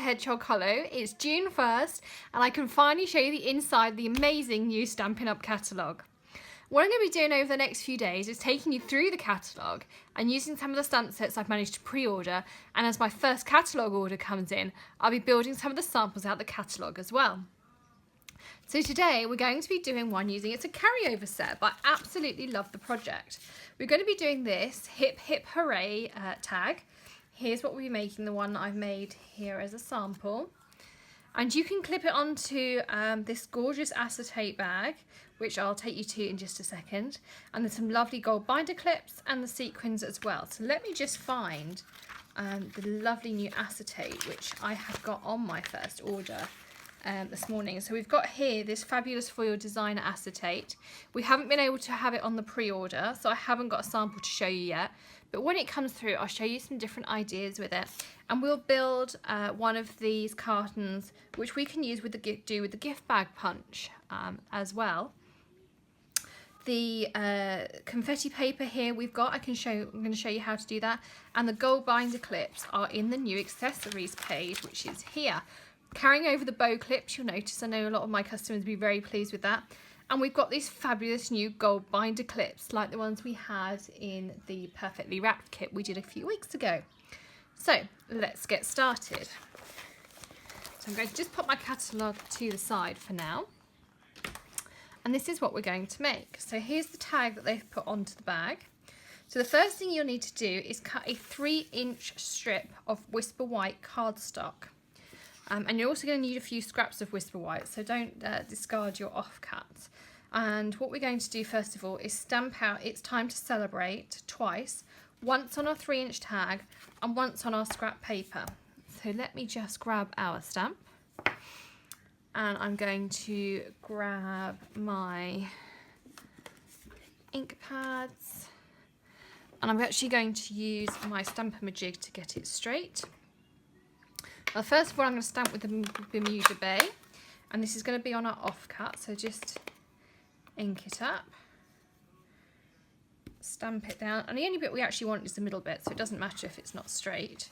to Hedgehog Hollow. It's June 1st and I can finally show you the inside of the amazing new Stampin' Up catalogue. What I'm going to be doing over the next few days is taking you through the catalogue and using some of the stamp sets I've managed to pre-order, and as my first catalogue order comes in, I'll be building some of the samples out the catalogue as well. So today we're going to be doing one using, it's a carryover set, but I absolutely love the project. We're going to be doing this Hip Hip Hooray tag. Here's what we'll be making, the one that I've made here as a sample. And you can clip it onto this gorgeous acetate bag, which I'll take you to in just a second. And there's some lovely gold binder clips and the sequins as well. So let me just find the lovely new acetate, which I have got on my first order this morning. So we've got here this fabulous foil designer acetate. We haven't been able to have it on the pre-order, so I haven't got a sample to show you yet. But when it comes through, I'll show you some different ideas with it. And we'll build one of these cartons, which we can use with the gift bag punch as well. The confetti paper here we've got, I'm going to show you how to do that. And the gold binder clips are in the new accessories page, which is here. Carrying over the bow clips, you'll notice, I know a lot of my customers will be very pleased with that. And we've got these fabulous new gold binder clips, like the ones we had in the Perfectly Wrapped kit we did a few weeks ago. So let's get started. So I'm going to just put my catalogue to the side for now. And this is what we're going to make. So here's the tag that they've put onto the bag. So the first thing you'll need to do is cut a 3-inch strip of Whisper White cardstock. And you're also going to need a few scraps of Whisper White, so don't discard your offcuts. And what we're going to do first of all is stamp out It's Time to Celebrate twice, once on our 3-inch tag and once on our scrap paper. So let me just grab our stamp. And I'm going to grab my ink pads. And I'm actually going to use my Stampin' Jig to get it straight. Well, first of all, I'm going to stamp with the Bermuda Bay, and this is going to be on our offcut, so just ink it up, stamp it down, and the only bit we actually want is the middle bit, so it doesn't matter if it's not straight.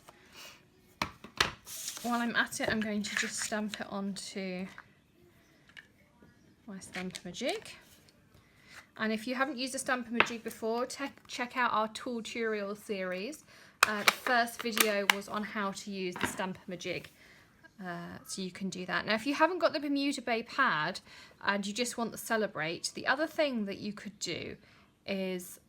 While I'm at it, I'm going to just stamp it onto my Stampin' Jig. And if you haven't used a Stampin' Jig before, check out our tool tutorial series. The first video was on how to use the Stampin' Jig, so you can do that. Now if you haven't got the Bermuda Bay pad and you just want the Celebrate, the other thing that you could do is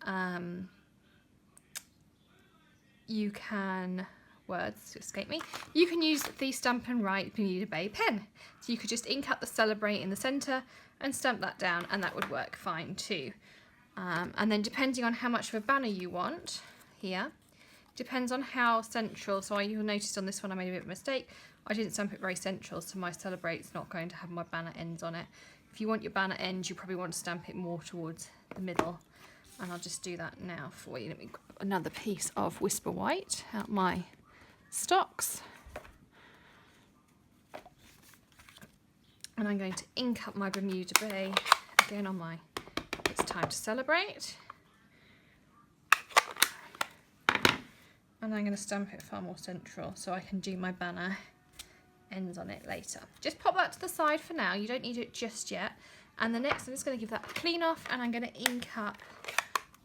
you can, words escape me, you can use the Stampin' Right Bermuda Bay pen. So you could just ink up the Celebrate in the centre and stamp that down, and that would work fine too. And then depending on how much of a banner you want here, depends on how central, so you'll notice on this one I made a bit of a mistake. I didn't stamp it very central, so my Celebrate's not going to have my banner ends on it. If you want your banner ends, you probably want to stamp it more towards the middle. And I'll just do that now for you. Let me grab another piece of Whisper White out my stocks. And I'm going to ink up my Bermuda Bay again on my It's Time to Celebrate. And I'm going to stamp it far more central so I can do my banner ends on it later. Just pop that to the side for now, you don't need it just yet. And the next I'm just going to give that a clean off, and I'm going to ink up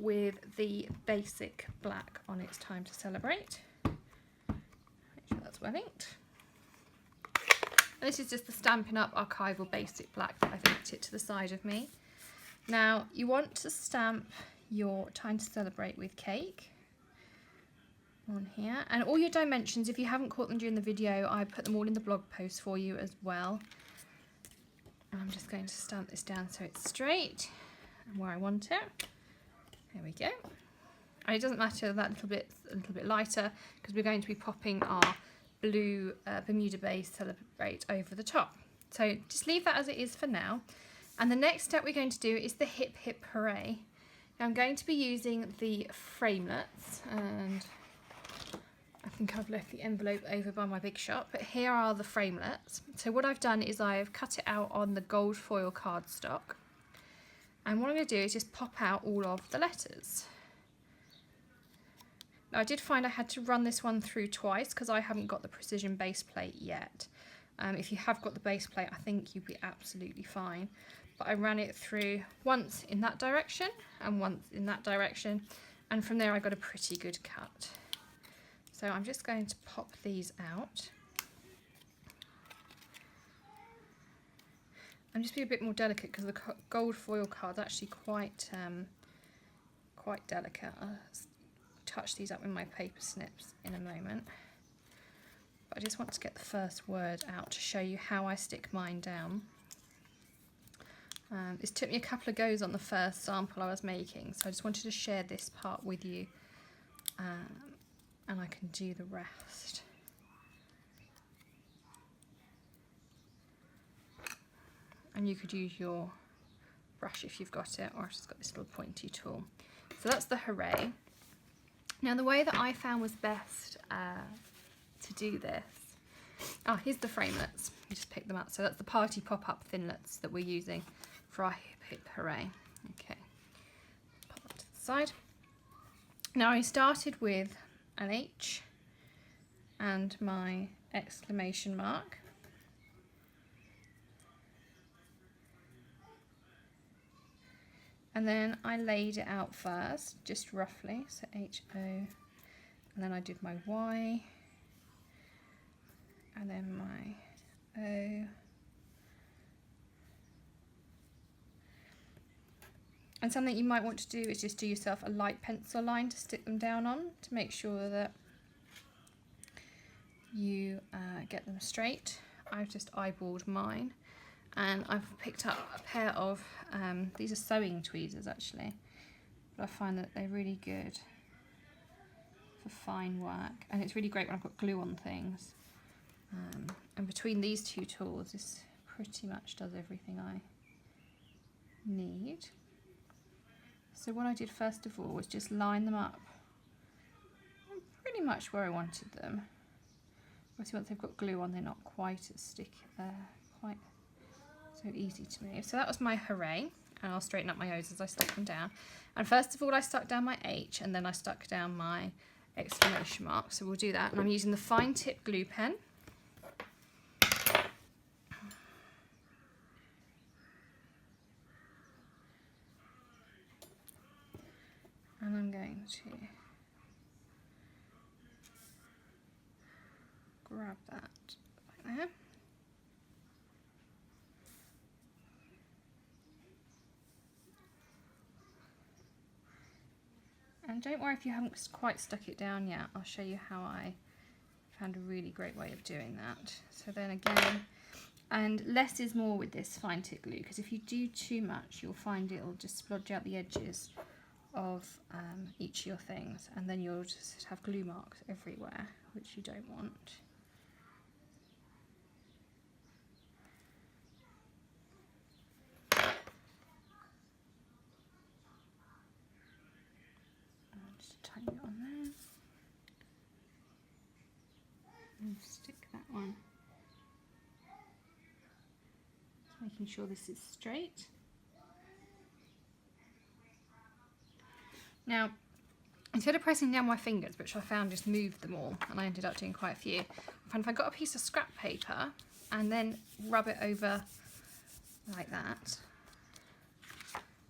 with the basic black on It's Time to Celebrate. Make sure that's well inked. And this is just the Stampin' Up archival basic black that I've inked it to the side of me. Now you want to stamp your Time to Celebrate with Cake on here, and all your dimensions, if you haven't caught them during the video, I put them all in the blog post for you as well. And I'm just going to stamp this down so it's straight and where I want it. There we go. And it doesn't matter that a little bit lighter, because we're going to be popping our blue Bermuda Bay Celebrate over the top. So just leave that as it is for now. And the next step we're going to do is the Hip Hip Hooray. Now I'm going to be using the framelets, and I think I've left the envelope over by my big shop, but here are the framelets. So what I've done is I've cut it out on the gold foil cardstock. And what I'm going to do is just pop out all of the letters. Now, I did find I had to run this one through twice because I haven't got the precision base plate yet. If you have got the base plate, I think you'd be absolutely fine. But I ran it through once in that direction and once in that direction, and from there I got a pretty good cut. So I'm just going to pop these out. I'm just being a bit more delicate because the gold foil card's actually quite delicate. I'll touch these up with my paper snips in a moment. But I just want to get the first word out to show you how I stick mine down. This took me a couple of goes on the first sample I was making, so I just wanted to share this part with you, and I can do the rest. And you could use your brush if you've got it, or I've just got this little pointy tool. So that's the hooray. Now the way that I found was best to do this, here's the framelets. You just pick them up. So that's the party pop-up thinlets that we're using for our hip hip hooray. Okay, pop that to the side. Now I started with an H and my exclamation mark. And then I laid it out first, just roughly, so H-O, and then I did my Y, and then my O, and something you might want to do is just do yourself a light pencil line to stick them down on, to make sure that you get them straight. I've just eyeballed mine. And I've picked up a pair of, these are sewing tweezers actually, but I find that they're really good for fine work, and it's really great when I've got glue on things. And between these two tools, this pretty much does everything I need. So what I did first of all was just line them up pretty much where I wanted them. Obviously once they've got glue on, they're not quite as sticky, quite so easy to move. So that was my hooray, and I'll straighten up my O's as I stick them down. And first of all I stuck down my H, and then I stuck down my exclamation mark. So we'll do that, and I'm using the fine tip glue pen. And I'm going to grab that like there. And don't worry if you haven't quite stuck it down yet, I'll show you how I found a really great way of doing that. So then again, and less is more with this fine tip glue, because if you do too much you'll find it'll just splodge out the edges of each of your things, and then you'll just have glue marks everywhere, which you don't want. Tiny bit on there, and stick that one, just making sure this is straight. Now instead of pressing down my fingers, which I found just moved them all, and I ended up doing quite a few, I found if I got a piece of scrap paper and then rub it over like that,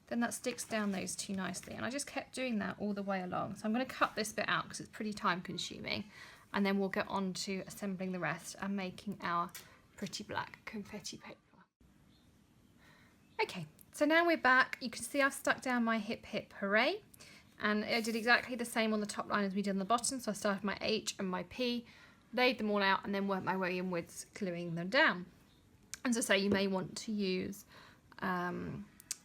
then that sticks down those two nicely. And I just kept doing that all the way along. So I'm going to cut this bit out because it's pretty time consuming, and then we'll get on to assembling the rest and making our pretty black confetti paper. Okay, so now we're back. You can see I've stuck down my hip hip hooray, and I did exactly the same on the top line as we did on the bottom. So I started my H and my P, laid them all out, and then worked my way inwards, gluing them down. As I say, you may want to use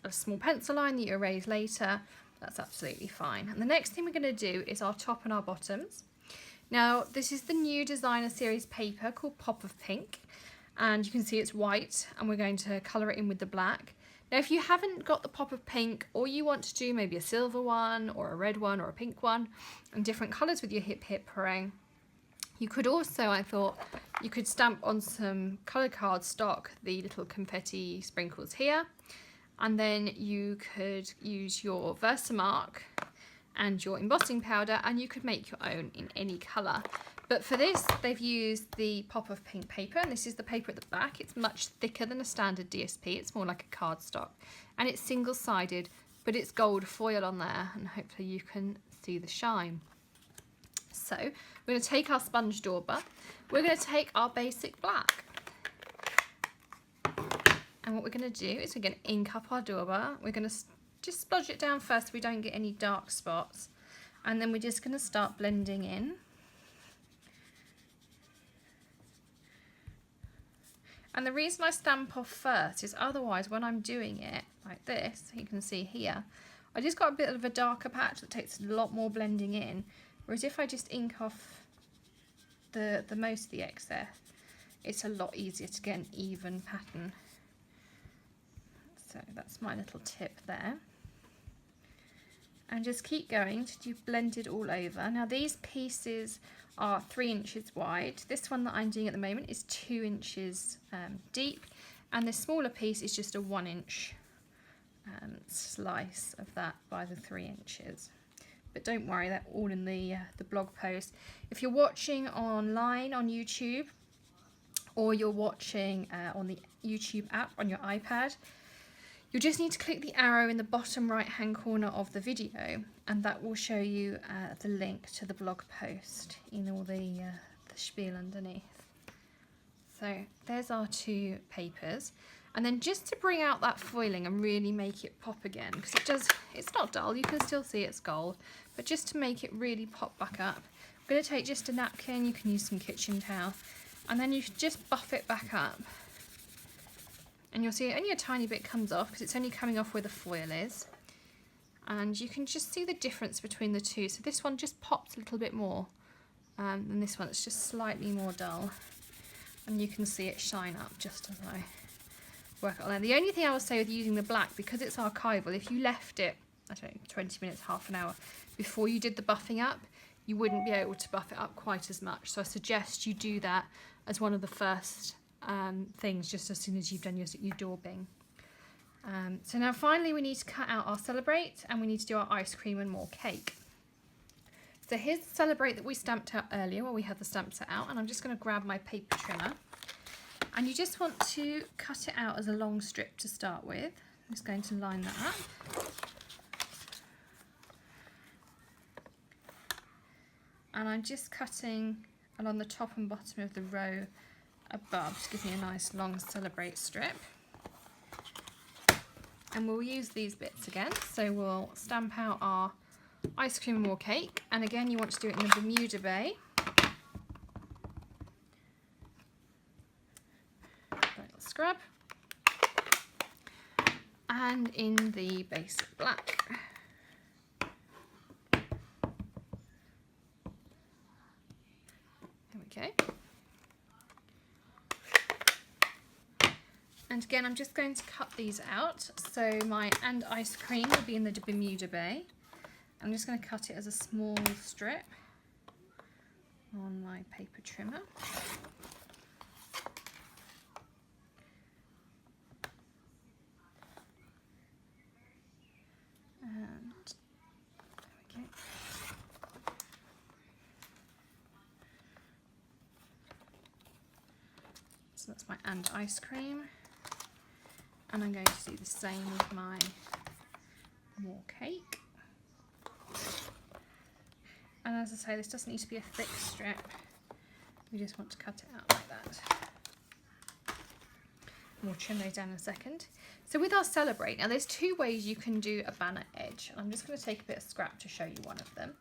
a small pencil line that you erase later. That's absolutely fine. And the next thing we're going to do is our top and our bottoms. Now this is the new designer series paper called Pop of Pink, and you can see it's white, and we're going to colour it in with the black. Now if you haven't got the Pop of Pink, or you want to do maybe a silver one or a red one or a pink one and different colours with your hip hip hooray, you could also, I thought, you could stamp on some colour card stock the little confetti sprinkles here, and then you could use your Versamark and your embossing powder, and you could make your own in any colour. But for this, they've used the pop of pink paper, and this is the paper at the back. It's much thicker than a standard DSP. It's more like a cardstock, and it's single-sided, but it's gold foil on there, and hopefully you can see the shine. So we're going to take our sponge dauber. We're going to take our basic black. And what we're going to do is we're going to ink up our dauber. We're going to just splodge it down first so we don't get any dark spots. And then we're just going to start blending in. And the reason I stamp off first is otherwise when I'm doing it like this, you can see here, I just got a bit of a darker patch that takes a lot more blending in. Whereas if I just ink off the most of the excess, it's a lot easier to get an even pattern. So that's my little tip there. And just keep going till you've blended all over. Now these pieces are 3 inches wide. This one that I'm doing at the moment is 2 inches deep, and this smaller piece is just a 1 inch slice of that by the 3 inches. But don't worry, they're all in the blog post. If you're watching online on YouTube, or you're watching on the YouTube app on your iPad, you'll just need to click the arrow in the bottom right hand corner of the video, and that will show you the link to the blog post in all the spiel underneath. So there's our 2 papers. And then just to bring out that foiling and really make it pop again, because it's not dull, you can still see it's gold, but just to make it really pop back up, I'm going to take just a napkin, you can use some kitchen towel, and then you just buff it back up. And you'll see only a tiny bit comes off because it's only coming off where the foil is. And you can just see the difference between the two. So this one just pops a little bit more than this one. It's just slightly more dull. And you can see it shine up just as I work it on there. The only thing I will say with using the black, because it's archival, if you left it, I don't know, 20 minutes, half an hour before you did the buffing up, you wouldn't be able to buff it up quite as much. So I suggest you do that as one of the first things just as soon as you've done your daubing. So now finally we need to cut out our Celebrate, and we need to do our ice cream and more cake. So here's the Celebrate that we stamped out earlier where we had the stamp set out, and I'm just going to grab my paper trimmer, and you just want to cut it out as a long strip to start with. I'm just going to line that up. And I'm just cutting along the top and bottom of the row above to give me a nice long Celebrate strip. And we'll use these bits again, so we'll stamp out our ice cream and more cake, and again you want to do it in the Bermuda Bay. Little scrub. And in the basic black. There we go. And again, I'm just going to cut these out. So my and ice cream will be in the Bermuda Bay. I'm just going to cut it as a small strip on my paper trimmer. And there we go. So that's my and ice cream. And I'm going to do the same with my more cake. And as I say, this doesn't need to be a thick strip. We just want to cut it out like that. We'll trim those down in a second. So with our Celebrate, now there's 2 ways you can do a banner edge. I'm just going to take a bit of scrap to show you one of them.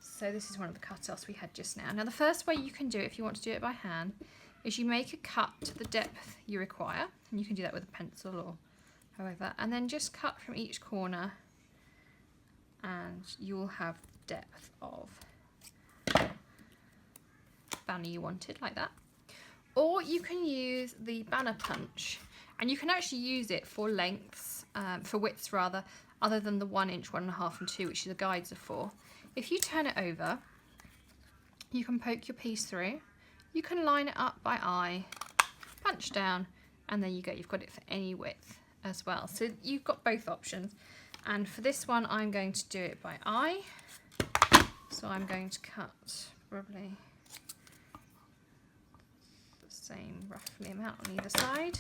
So this is one of the cut-offs we had just now. Now the first way you can do it, if you want to do it by hand, is you make a cut to the depth you require, and you can do that with a pencil or however, and then just cut from each corner, and you'll have depth of banner you wanted, like that. Or you can use the banner punch, and you can actually use it for lengths, for widths rather, other than the 1 inch, 1.5 and 2, which the guides are for. If you turn it over, you can poke your piece through. You can line it up by eye, punch down, and there you go. You've got it for any width as well. So you've got both options. And for this one, I'm going to do it by eye. So I'm going to cut probably the same roughly amount on either side.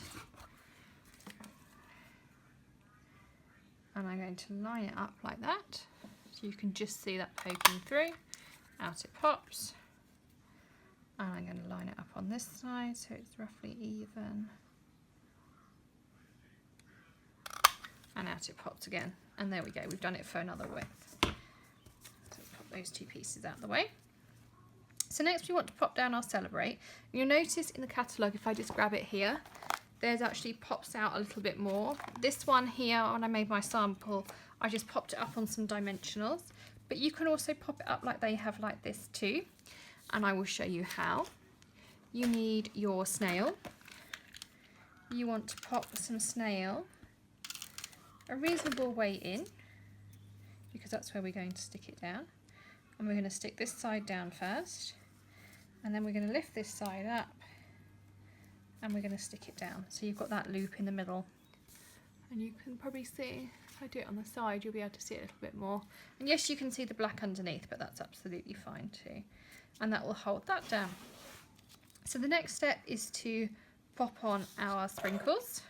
And I'm going to line it up like that. So you can just see that poking through. Out it pops. And I'm going to line it up on this side so it's roughly even. And out it pops again. And there we go, we've done it for another width. So let's pop those two pieces out of the way. So next we want to pop down our Celebrate. You'll notice in the catalogue, if I just grab it here, there's actually pops out a little bit more. This one here, when I made my sample, I just popped it up on some dimensionals, but you can also pop it up like they have like this too. And I will show you how. You need your snail. You want to pop some snail a reasonable way in, because that's where we're going to stick it down. And we're going to stick this side down first, and then we're going to lift this side up, and we're going to stick it down. So you've got that loop in the middle. And you can probably see, if I do it on the side, you'll be able to see it a little bit more. And yes, you can see the black underneath, but that's absolutely fine too. And that will hold that down. So the next step is to pop on our sprinkles.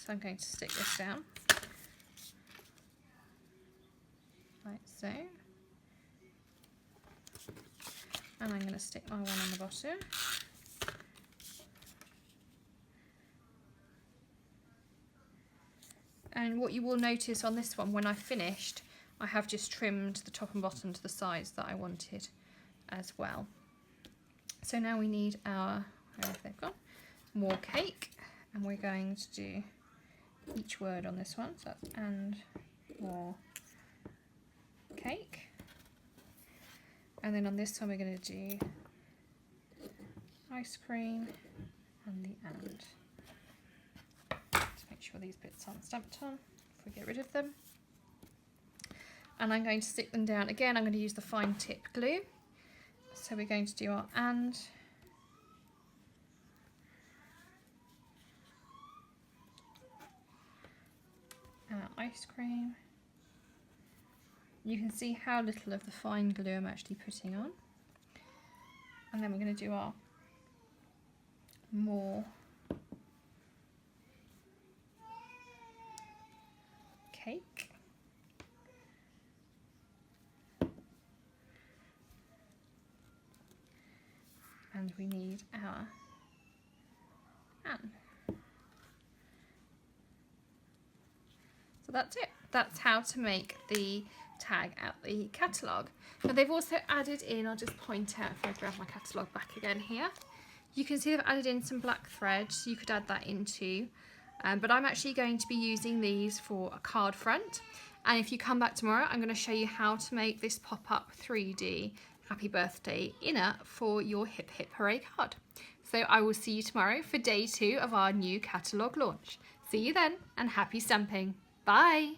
So I'm going to stick this down, like so. And I'm going to stick my one on the bottom. And what you will notice on this one, when I've finished, I have just trimmed the top and bottom to the size that I wanted as well. So now we need our, where have they gone? More cake, and we're going to do each word on this one. So that's and more cake. And then on this one we're going to do ice cream and the and. Just make sure these bits aren't stamped on before we get rid of them. And I'm going to stick them down. Again, I'm going to use the fine tip glue. So we're going to do our and, our ice cream. You can see how little of the fine glue I'm actually putting on. And then we're going to do our more cake. And we need our and. So that's it. That's how to make the tag out the catalogue. Now they've also added in, I'll just point out if I grab my catalogue back again here, you can see they've added in some black thread, so you could add that in too. But I'm actually going to be using these for a card front. And if you come back tomorrow, I'm going to show you how to make this pop-up 3D happy birthday inner for your Hip Hip Hooray card. So I will see you tomorrow for day 2 of our new catalogue launch. See you then, and happy stamping. Bye!